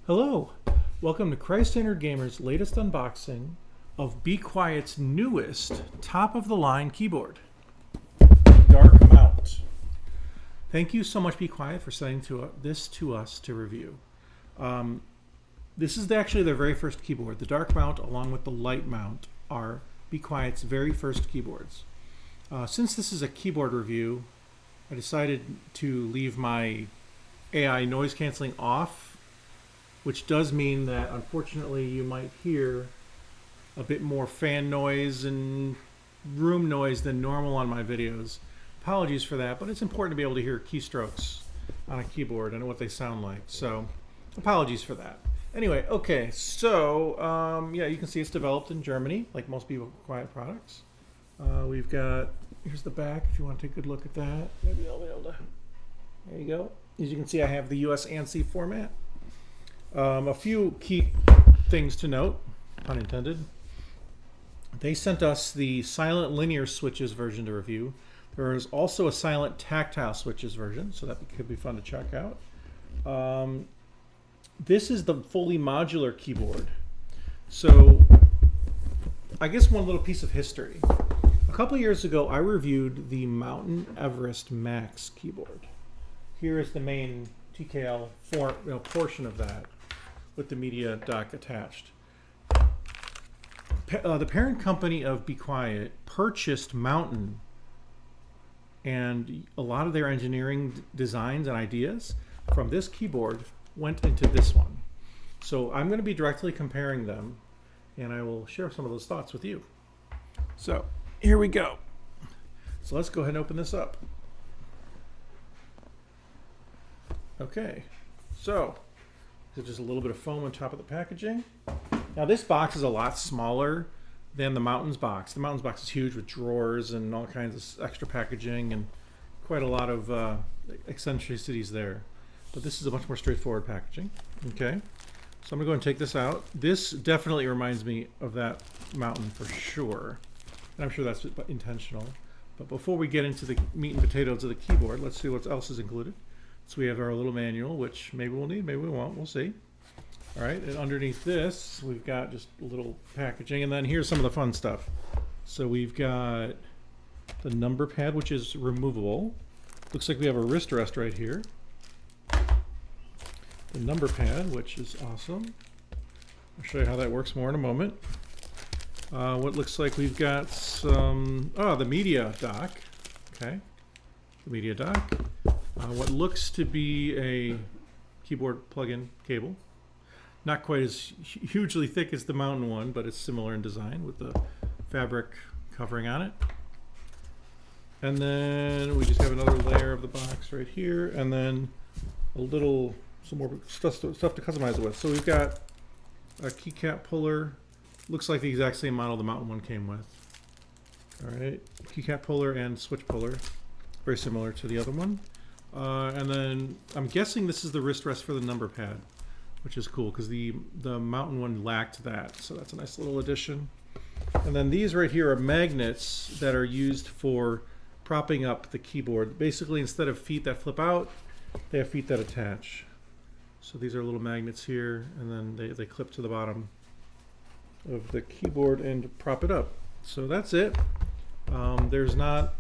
Hello, welcome to Christ-Centered Gamer's latest unboxing of Be Quiet's newest top-of-the-line keyboard, Dark Mount. Thank you so much, Be Quiet, for sending this to us to review. This is actually their very first keyboard. The Dark Mount, along with the Light Mount, are Be Quiet's very first keyboards. Since this is a keyboard review, I decided to leave my AI noise canceling off, which does mean that unfortunately you might hear a bit more fan noise and room noise than normal on my videos. Apologies for that, but it's important to be able to hear keystrokes on a keyboard and what they sound like, so apologies for that. Anyway, okay, so yeah, you can see it's developed in Germany, like most Be Quiet products. We've got, here's the back if you want to take a good look at that. Maybe I'll be able to, there you go. As you can see, I have the US ANSI format. A few key things to note, pun intended. They sent us the silent linear switches version to review. There is also a silent tactile switches version, so that could be fun to check out. This is the fully modular keyboard. So I guess one little piece of history. A couple years ago, I reviewed the Mountain Everest Max keyboard. Here is the main TKL form, portion of that with the media dock attached. The parent company of Be Quiet purchased Mountain, and a lot of their engineering designs and ideas from this keyboard went into this one. So I'm going to be directly comparing them, and I will share some of those thoughts with you. So here we go. So let's go ahead and open this up. Okay, so there's just a little bit of foam on top of the packaging. Now this box is a lot smaller than the Mountain's box. The Mountain's box is huge with drawers and all kinds of extra packaging and quite a lot of eccentricities there. But this is a much more straightforward packaging. Okay, so I'm gonna go and take this out. This definitely reminds me of that Mountain for sure. And I'm sure that's intentional. But before we get into the meat and potatoes of the keyboard, let's see what else is included. So we have our little manual, which maybe we'll need, maybe we won't, we'll see. All right, and underneath this, we've got just a little packaging, and then here's some of the fun stuff. So we've got the number pad, which is removable. Looks like we have a wrist rest right here. The number pad, which is awesome. I'll show you how that works more in a moment. What looks like we've got some, the media dock. Okay, the media dock. What looks to be a keyboard plug-in cable. Not quite as hugely thick as the Mountain one, but it's similar in design with the fabric covering on it. And then we just have another layer of the box right here, and then some more stuff to customize it with. So we've got a keycap puller. Looks like the exact same model the Mountain one came with. All right, keycap puller and switch puller. Very similar to the other one. And then I'm guessing this is the wrist rest for the number pad, which is cool because the Mountain one lacked that. So that's a nice little addition. And then these right here are magnets that are used for propping up the keyboard. Basically, instead of feet that flip out, they have feet that attach. So these are little magnets here, and then they clip to the bottom of the keyboard and prop it up. So that's it. There's not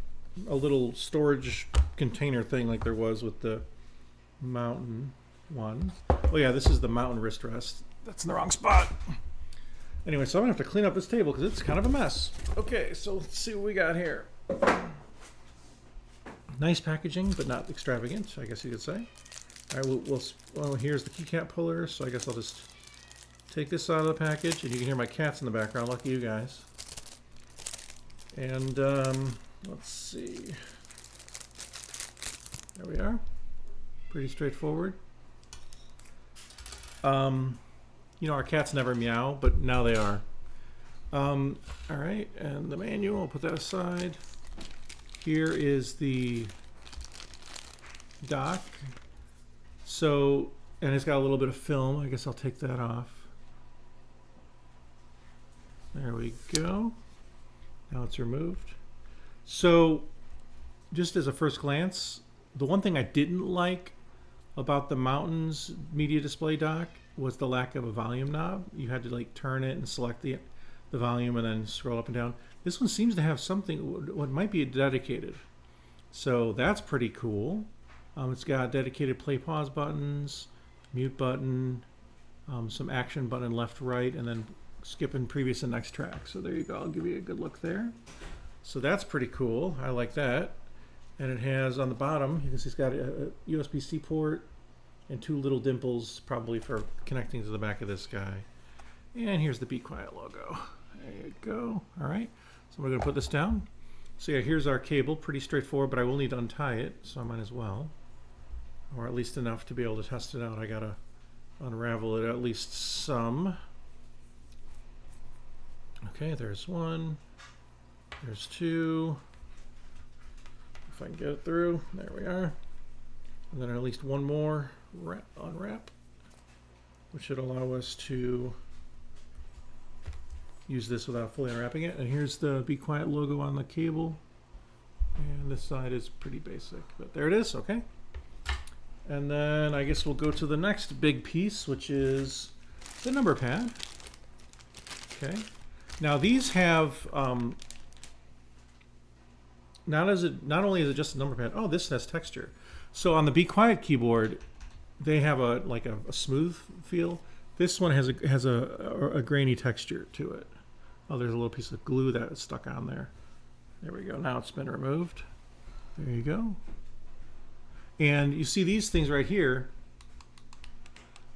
a little storage container thing like there was with the Mountain one. Oh yeah, this is the Mountain wrist rest. That's in the wrong spot. Anyway, so I'm gonna have to clean up this table because it's kind of a mess. Okay, so let's see what we got here. Nice packaging, but not extravagant, I guess you could say. All right, well, here's the keycap puller, so I guess I'll just take this out of the package, and you can hear my cats in the background. Lucky you guys. And let's see. There we are. Pretty straightforward. You know, our cats never meow, but now they are. All right, and the manual, I'll put that aside. Here is the dock. So, and it's got a little bit of film. I guess I'll take that off. There we go. Now it's removed. So, just as a first glance, the one thing I didn't like about the Mountain's media display dock was the lack of a volume knob. You had to like turn it and select the volume and then scroll up and down. This one seems to have something, what might be dedicated. So that's pretty cool. It's got dedicated play pause buttons, mute button, some action button left, right, and then skipping previous and next track. So there you go. I'll give you a good look there. So that's pretty cool. I like that. And it has on the bottom, you can see it's got a USB-C port and 2 little dimples, probably for connecting to the back of this guy. And here's the Be Quiet logo. There you go. All right. So we're going to put this down. So yeah, here's our cable. Pretty straightforward, but I will need to untie it, so I might as well. Or at least enough to be able to test it out. I got to unravel it at least some. Okay, there's 1. There's 2. If I can get it through. There we are. And then at least 1 more unwrap, which should allow us to use this without fully unwrapping it. And here's the Be Quiet logo on the cable. And this side is pretty basic, but there it is. Okay. And then I guess we'll go to the next big piece, which is the number pad. Okay. Now these have not only is it just a number pad. Oh, this has texture. So on the Be Quiet keyboard, they have a smooth feel. This one has a grainy texture to it. Oh, there's a little piece of glue that is stuck on there. There we go. Now it's been removed. There you go. And you see these things right here.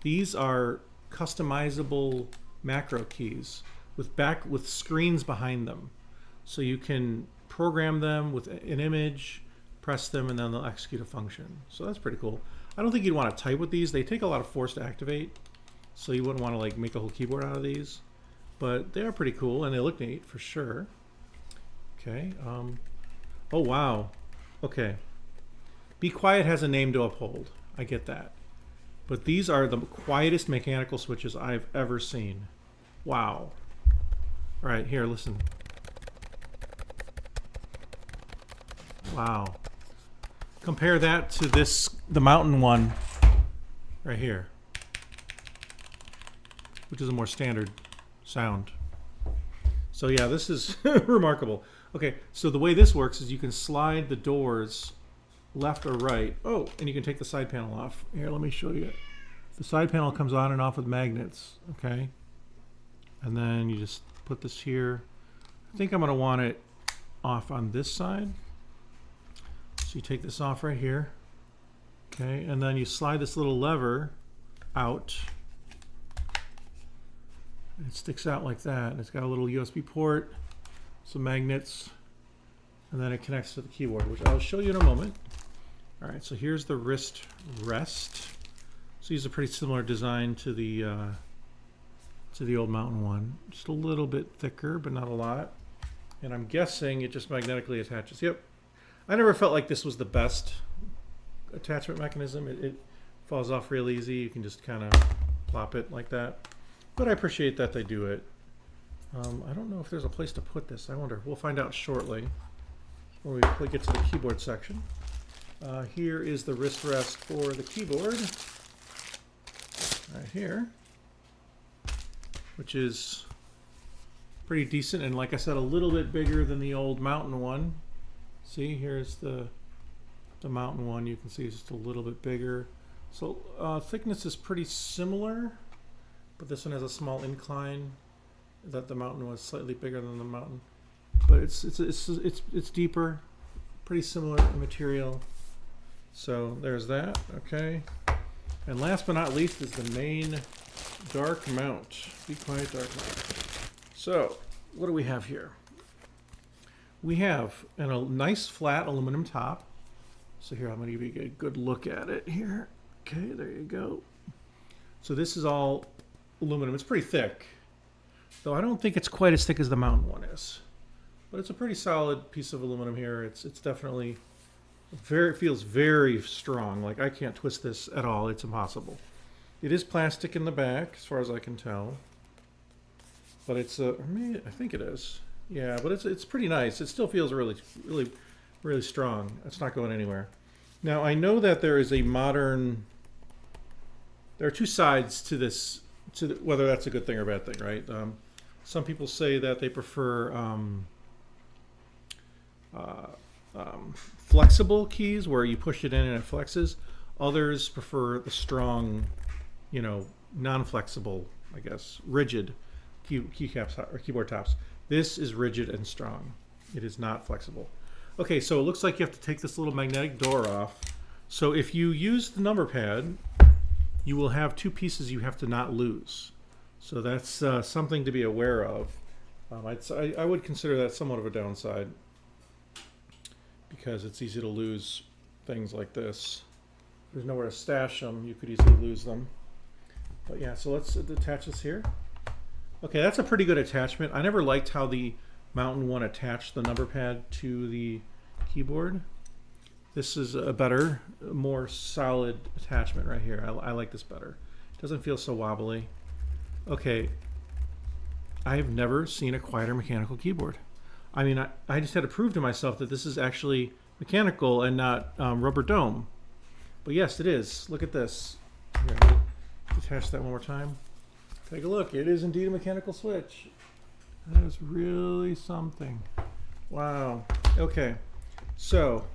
These are customizable macro keys with screens behind them. So you can program them with an image, press them, and then they'll execute a function. So that's pretty cool. I don't think you'd want to type with these. They take a lot of force to activate, so you wouldn't want to like make a whole keyboard out of these. But they are pretty cool, and they look neat for sure. Okay. Oh, wow. Okay. Be Quiet has a name to uphold. I get that. But these are the quietest mechanical switches I've ever seen. Wow. All right, here, listen. Wow. Compare that to the Mountain one right here, which is a more standard sound. So yeah, this is remarkable. Okay, so the way this works is you can slide the doors left or right. Oh, and you can take the side panel off. Here, let me show you. The side panel comes on and off with magnets, okay? And then you just put this here. I think I'm gonna want it off on this side. So you take this off right here, okay? And then you slide this little lever out. It sticks out like that. It's got a little USB port, some magnets, and then it connects to the keyboard, which I'll show you in a moment. All right, so here's the wrist rest. So these are pretty similar design to the old Mountain one. Just a little bit thicker, but not a lot. And I'm guessing it just magnetically attaches. Yep. I never felt like this was the best attachment mechanism. It falls off real easy. You can just kind of plop it like that. But I appreciate that they do it. I don't know if there's a place to put this. I wonder. We'll find out shortly when we get to the keyboard section. Here is the wrist rest for the keyboard. Right here. Which is pretty decent, and like I said, a little bit bigger than the old Mountain one. See, here's the Mountain one. You can see it's just a little bit bigger. So thickness is pretty similar, but this one has a small incline. That the Mountain was slightly bigger than the Mountain, but it's deeper, pretty similar material. So there's that. Okay, and last but not least is the main dark mount. Be Quiet dark mount. So what do we have here? We have a nice flat aluminum top. So here, I'm going to give you a good look at it here. Okay, there you go. So this is all aluminum. It's pretty thick, though I don't think it's quite as thick as the Mountain one is. But it's a pretty solid piece of aluminum here. It's definitely it feels very strong. Like I can't twist this at all. It's impossible. It is plastic in the back, as far as I can tell. But it's I think it is. Yeah, but it's pretty nice. It still feels really, really, really strong. It's not going anywhere. Now I know that there is a modern there are two sides to this, whether that's a good thing or a bad thing, right? Some people say that they prefer flexible keys where you push it in and it flexes. Others prefer the strong, you know, non-flexible, I guess, rigid keycaps or keyboard tops. This is rigid and strong. It is not flexible. Okay, so it looks like you have to take this little magnetic door off. So if you use the number pad, you will have two pieces you have to not lose. So that's something to be aware of. I would consider that somewhat of a downside because it's easy to lose things like this. There's nowhere to stash them. You could easily lose them. But yeah, so let's attach this here. Okay, that's a pretty good attachment. I never liked how the Mountain one attached the number pad to the keyboard. This is a better, more solid attachment right here. I like this better. It doesn't feel so wobbly. Okay, I have never seen a quieter mechanical keyboard. I mean, I just had to prove to myself that this is actually mechanical and not rubber dome. But yes, it is. Look at this. Here, let me detach that one more time. Take a look. It is indeed a mechanical switch. That is really something. Wow. Okay, so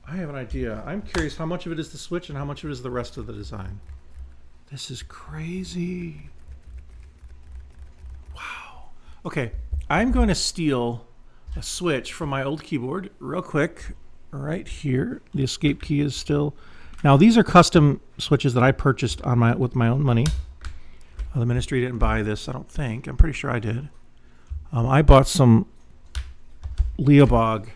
I have an idea. I'm curious how much of it is the switch and how much of it is the rest of the design. This is crazy. Wow. Okay, I'm going to steal a switch from my old keyboard real quick. Right here. The escape key is still. Now these are custom switches that I purchased on with my own money. The ministry didn't buy this, I don't think. I'm pretty sure I did. I bought some Leobog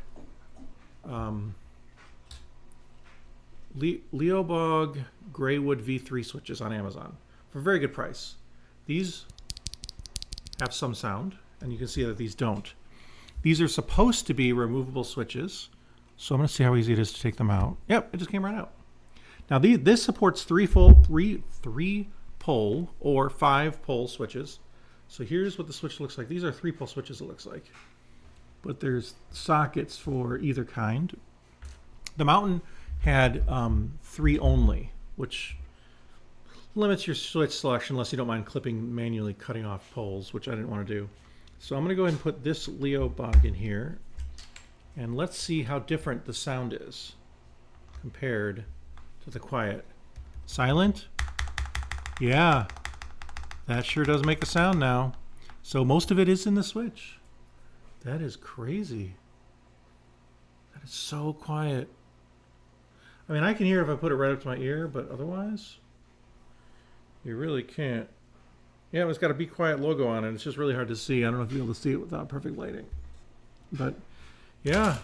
Leobog Greywood V3 switches on Amazon for a very good price. These have some sound, and you can see that these don't. These are supposed to be removable switches, so I'm going to see how easy it is to take them out. Yep, it just came right out. Now this supports three pole or 5 pole switches. So here's what the switch looks like. These are 3 pole switches, it looks like. But there's sockets for either kind. The Mountain had 3 only, which limits your switch selection unless you don't mind manually cutting off poles, which I didn't want to do. So I'm going to go ahead and put this Leobog in here, and let's see how different the sound is compared to the quiet. Silent? Yeah, that sure does make a sound now. So most of it is in the switch. That is crazy. That is so quiet. I mean, I can hear if I put it right up to my ear, but otherwise, you really can't. Yeah, it's got a Be Quiet logo on it. It's just really hard to see. I don't know if you'll be able to see it without perfect lighting. But yeah,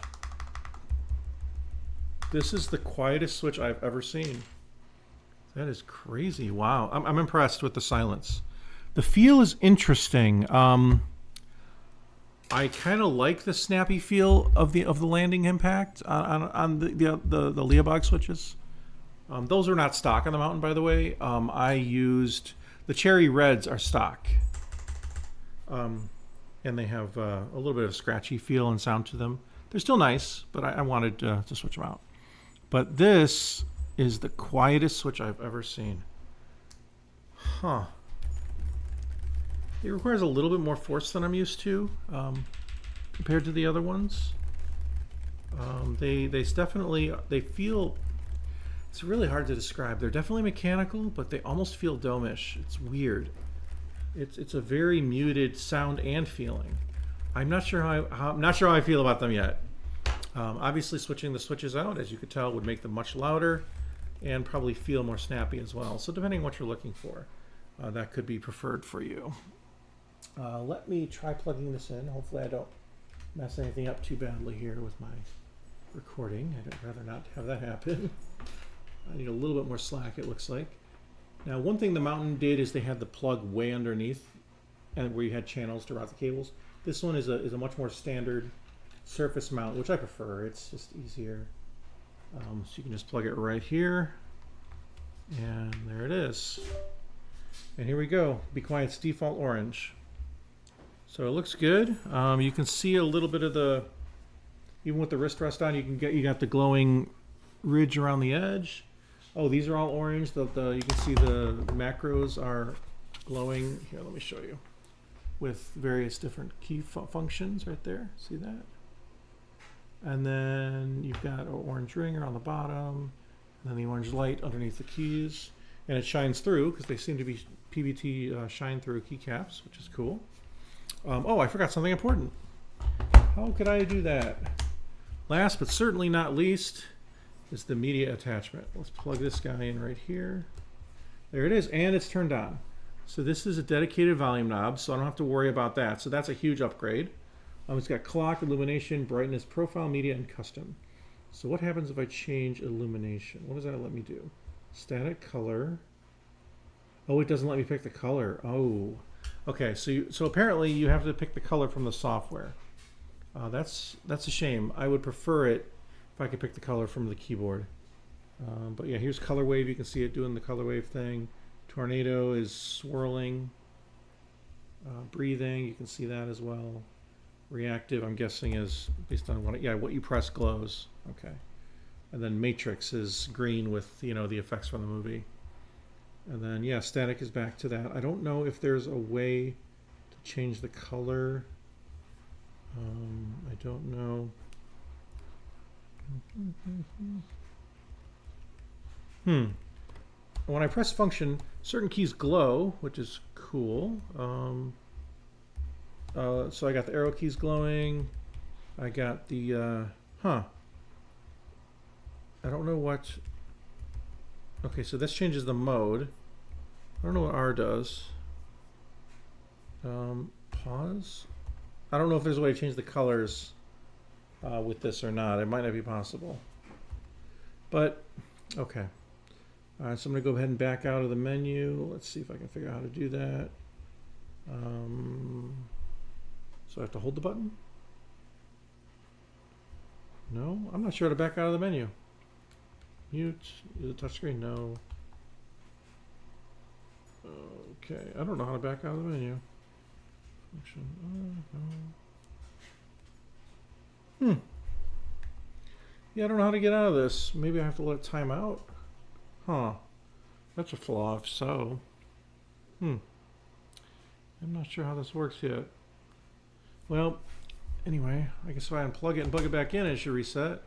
this is the quietest switch I've ever seen. That is crazy. Wow. I'm impressed with the silence. The feel is interesting. I kind of like the snappy feel of the landing impact on the Leobog switches. Those are not stock on the Mountain, by the way. I used the Cherry Reds are stock, and they have a little bit of scratchy feel and sound to them. They're still nice, but I wanted to switch them out. But this is the quietest switch I've ever seen. Huh. It requires a little bit more force than I'm used to compared to the other ones. They feel, it's really hard to describe. They're definitely mechanical, but they almost feel dome-ish. It's weird. It's a very muted sound and feeling. I'm not sure how I feel about them yet. Obviously, switching the switches out, as you could tell, would make them much louder and probably feel more snappy as well. So depending on what you're looking for, that could be preferred for you. Let me try plugging this in. Hopefully I don't mess anything up too badly here with my recording. I'd rather not have that happen. I need a little bit more slack, it looks like. Now, one thing the Mountain did is they had the plug way underneath, and where you had channels to route the cables. This one is a much more standard surface mount, which I prefer. It's just easier. So you can just plug it right here, and there it is. And here we go. Be Quiet's default orange. So it looks good. You can see a little bit of the, even with the wrist rest on, you got the glowing ridge around the edge. Oh, these are all orange. You can see the macros are glowing. Here, let me show you. With various different key functions right there. See that? And then you've got an orange ringer on the bottom, and then the orange light underneath the keys. And it shines through because they seem to be PBT shine through keycaps, which is cool. Oh, I forgot something important. How could I do that? Last but certainly not least is the media attachment. Let's plug this guy in right here. There it is, and it's turned on. So this is a dedicated volume knob, so I don't have to worry about that. So that's a huge upgrade. It's got clock, illumination, brightness, profile, media, and custom. So what happens if I change illumination? What does that let me do? Static color. Oh, it doesn't let me pick the color. Oh, okay. So apparently you have to pick the color from the software. That's a shame. I would prefer it if I could pick the color from the keyboard. But yeah, here's color wave. You can see it doing the color wave thing. Tornado is swirling. Breathing, you can see that as well. Reactive, I'm guessing, is based on what you press glows. Okay. And then matrix is green with the effects from the movie. And then yeah, static is back to that. I don't know if there's a way to change the color. I don't know. When I press function, certain keys glow, which is cool. So I got the arrow keys glowing. I got the I don't know what. Okay, so this changes the mode. I don't know what R does. Pause. I don't know if there's a way to change the colors with this or not. It might not be possible. But okay. All right, so I'm going to go ahead and back out of the menu. Let's see if I can figure out how to do that. So I have to hold the button? No, I'm not sure how to back out of the menu. Mute, use the touchscreen, no. Okay, I don't know how to back out of the menu. Function, no. Yeah, I don't know how to get out of this. Maybe I have to let it time out. Huh, that's a flaw if so. I'm not sure how this works yet. Well, anyway, I guess if I unplug it and plug it back in, it should reset.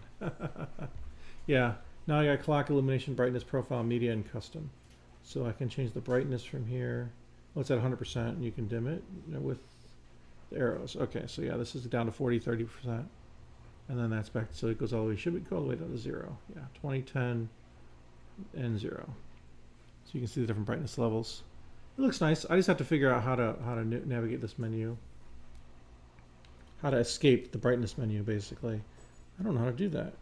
Yeah, now I got clock, illumination, brightness, profile, media, and custom. So I can change the brightness from here. Oh, it's at 100%, and you can dim it with the arrows. Okay, so yeah, this is down to 40, 30%. And then that's back, so it goes all the way, should go all the way down to 0. Yeah, 20, 10, and 0. So you can see the different brightness levels. It looks nice. I just have to figure out how to navigate this menu. How to escape the brightness menu, basically. I don't know how to do that.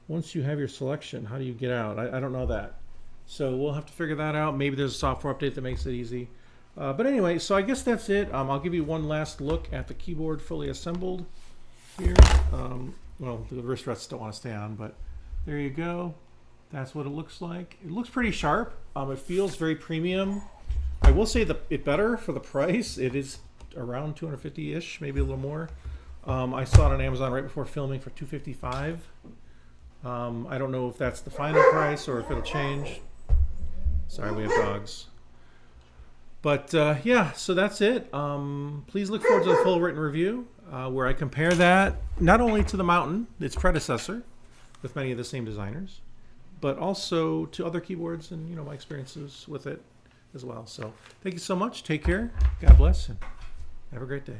Once you have your selection, how do you get out? I don't know that. So we'll have to figure that out. Maybe there's a software update that makes it easy. But anyway, so I guess that's it. I'll give you one last look at the keyboard fully assembled here. Well, the wrist rests don't want to stay on, but there you go. That's what it looks like. It looks pretty sharp. It feels very premium. I will say it better for the price. It is around 250-ish, maybe a little more. I saw it on Amazon right before filming for $255. I don't know if that's the final price or if it'll change. Sorry, we have dogs. But yeah, so that's it. Please look forward to the full written review where I compare that not only to the Mountain, its predecessor, with many of the same designers, but also to other keyboards and my experiences with it as well. So thank you so much. Take care. God bless, and have a great day.